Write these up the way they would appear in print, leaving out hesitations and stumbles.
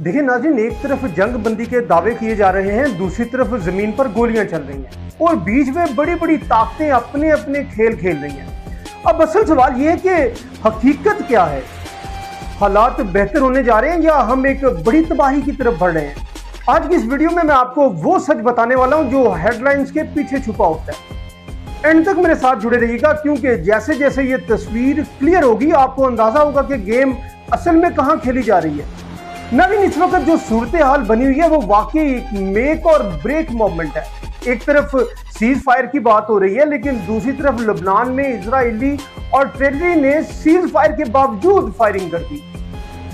देखिए नाज़रीन, एक तरफ जंग बंदी के दावे किए जा रहे हैं, दूसरी तरफ जमीन पर गोलियां चल रही हैं और बीच में बड़ी बड़ी ताकतें अपने अपने खेल खेल रही हैं। अब असल सवाल ये है कि हकीकत क्या है? हालात बेहतर होने जा रहे हैं या हम एक बड़ी तबाही की तरफ बढ़ रहे हैं? आज की इस वीडियो में मैं आपको वो सच बताने वाला हूं जो हेडलाइंस के पीछे छुपा होता है। एंड तक मेरे साथ जुड़े रहिएगा, क्योंकि जैसे जैसे ये तस्वीर क्लियर होगी आपको अंदाजा होगा कि गेम असल में कहां खेली जा रही है। नवीन, इस वक्त जो सूरत हाल बनी हुई है वो वाकई एक मेक और ब्रेक मूवमेंट है। एक तरफ सीज फायर की बात हो रही है, लेकिन दूसरी तरफ लबनान में इजरायली और टेररी ने सीज फायर के बावजूद फायरिंग कर दी।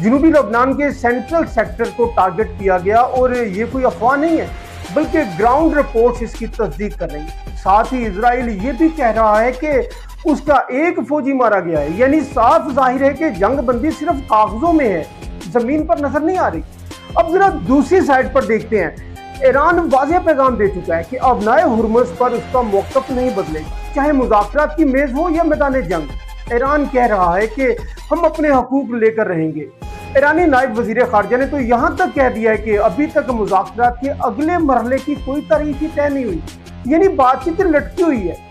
जनूबी लबनान के सेंट्रल सेक्टर को टारगेट किया गया और ये कोई अफवाह नहीं है, बल्कि ग्राउंड रिपोर्ट्स इसकी तस्दीक कर रही है। साथ ही इजराइल ये भी कह रहा है कि उसका एक फौजी मारा गया है, यानी साफ जाहिर है कि जंग बंदी सिर्फ कागजों में है, जमीन पर नजर नहीं आ रही। अब जरा दूसरी साइड पर देखते हैं। ईरान वाज़ेह पैगाम दे चुका है कि अबनाए हुर्मुज़ पर उसका मौक़िफ़ नहीं बदलेगा, चाहे मुज़ाकरात की मेज हो या मैदान जंग। ईरान कह रहा है कि हम अपने हकूक लेकर रहेंगे। ईरानी नायब वज़ीर ख़ारजा ने तो यहाँ तक कह दिया है कि अभी तक मुज़ाकरात के अगले मरहले की कोई तारीख ही तय नहीं हुई, यानी बातचीत लटकी हुई है।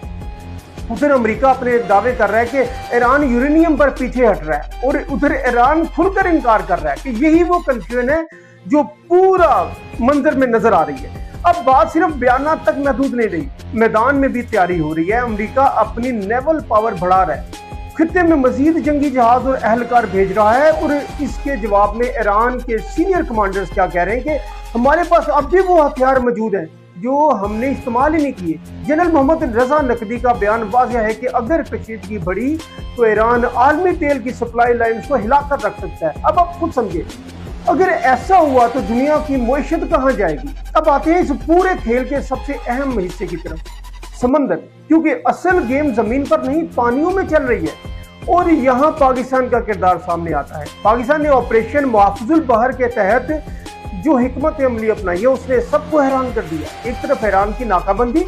उधर अमेरिका अपने दावे कर रहा है कि ईरान यूरेनियम पर पीछे हट रहा है और उधर ईरान खुलकर इनकार कर रहा है कि यही वो कंफ्यूजन है जो पूरा मंजर में नजर आ रही है। अब बात सिर्फ बयानात तक महदूद नहीं रही, मैदान में भी तैयारी हो रही है। अमेरिका अपनी नेवल पावर बढ़ा रहा है, खित्ते में मजीद जंगी जहाज और अहलकार भेज रहा है और इसके जवाब में ईरान के सीनियर कमांडर्स क्या कह रहे हैं कि हमारे पास अब भी वो हथियार मौजूद हैं जो हमने इस्तेमाल ही नहीं किए। जनरल मोहम्मद रजा नकवी का बयान वाज़ेह है कि अगर कशीदगी बढ़ी तो ईरान आलमी तेल की सप्लाई लाइन्स को हिलाकर रख सकता है। अब आप खुद समझे, अगर ऐसा हुआ तो दुनिया की मईशत कहाँ जाएगी? अब आते हैं इस पूरे खेल के सबसे अहम हिस्से की तरफ, समंदर, क्योंकि असल गेम जमीन पर नहीं पानियों में चल रही है और यहाँ पाकिस्तान का किरदार सामने आता है। पाकिस्तान ने ऑपरेशन मुहाफ़िजुल बहर के तहत जो हिकमत अमली अपनाई है उसने सबको हैरान कर दिया। एक तरफ ईरान की नाकाबंदी,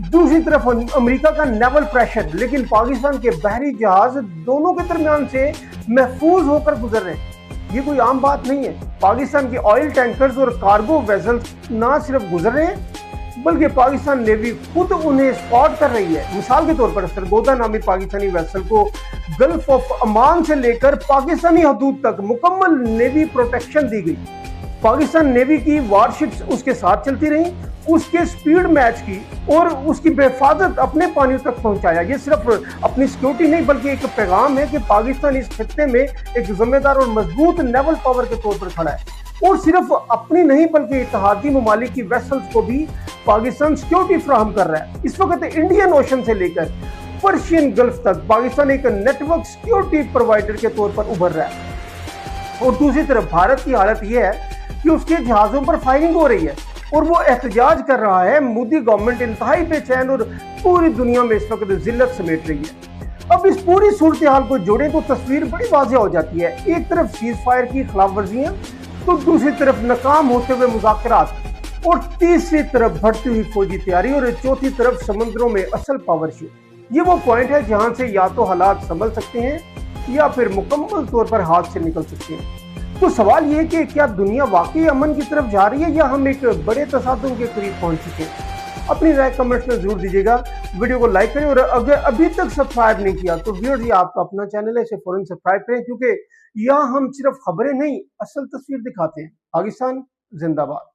दूसरी तरफ अमेरिका का नेवल प्रेशर, लेकिन पाकिस्तान के बहरी जहाज दोनों के दरमियान से महफूज होकर गुजर रहे हैं। ये कोई आम बात नहीं है। पाकिस्तान के ऑयल टैंकर्स और कार्गो वेसल्स ना सिर्फ गुजर रहे हैं बल्कि पाकिस्तान नेवी खुद उन्हें स्पॉट कर रही है। मिसाल के तौर पर सरगोदा नामी पाकिस्तानी वेसल को गल्फ ऑफ अमान से लेकर पाकिस्तानी हदूद तक मुकम्मल नेवी प्रोटेक्शन दी गई। पाकिस्तान नेवी की वारशिप्स उसके साथ चलती रहीं, उसके स्पीड मैच की और उसकी बेहिफाजत अपने पानियों तक पहुंचाया। ये सिर्फ अपनी सिक्योरिटी नहीं बल्कि एक पैगाम है कि पाकिस्तान इस खित्ते में एक जिम्मेदार और मजबूत नेवल पावर के तौर पर खड़ा है और सिर्फ अपनी नहीं बल्कि इत्तेहादी ममालिक की वेसल्स को भी पाकिस्तान सिक्योरिटी फराहम कर रहा है। इस वक्त इंडियन ओशन से लेकर पर्शियन गल्फ तक पाकिस्तान एक नेटवर्क सिक्योरिटी प्रोवाइडर के तौर पर उभर रहा है और दूसरी तरफ भारत की हालत यह है कि उसके जहाजों पर फायरिंग हो रही है और वो एहतजाज कर रहा है। मोदी गवर्नमेंट इंतहाई बेचैन और पूरी दुनिया में इस वक्त जिल्लत समेट रही है। अब इस पूरी सूरत हाल को जोड़ें तो तस्वीर बड़ी वाज़ेह हो जाती है। एक तरफ सीज फायर की खिलाफ वर्जियां तो दूसरी तरफ नाकाम होते हुए मुज़ाकरात और तीसरी तरफ बढ़ती हुई फौजी तैयारी और चौथी तरफ समंदरों में असल पावर शो। ये वो पॉइंट है जहां से या तो हालात संभल सकते हैं या फिर मुकम्मल तौर पर हाथ से निकल सकते हैं। तो सवाल ये है कि क्या दुनिया वाकई अमन की तरफ जा रही है या हम एक बड़े तसादुम के करीब पहुंच चुके हैं? अपनी राय कमेंट्स में जरूर दीजिएगा। वीडियो को लाइक करें और अगर अभी तक सब्सक्राइब नहीं किया तो व्यूअर्स, ये आपका अपना चैनल है, इसे फौरन सब्सक्राइब करें, क्योंकि यहाँ हम सिर्फ खबरें नहीं असल तस्वीर दिखाते हैं। पाकिस्तान जिंदाबाद।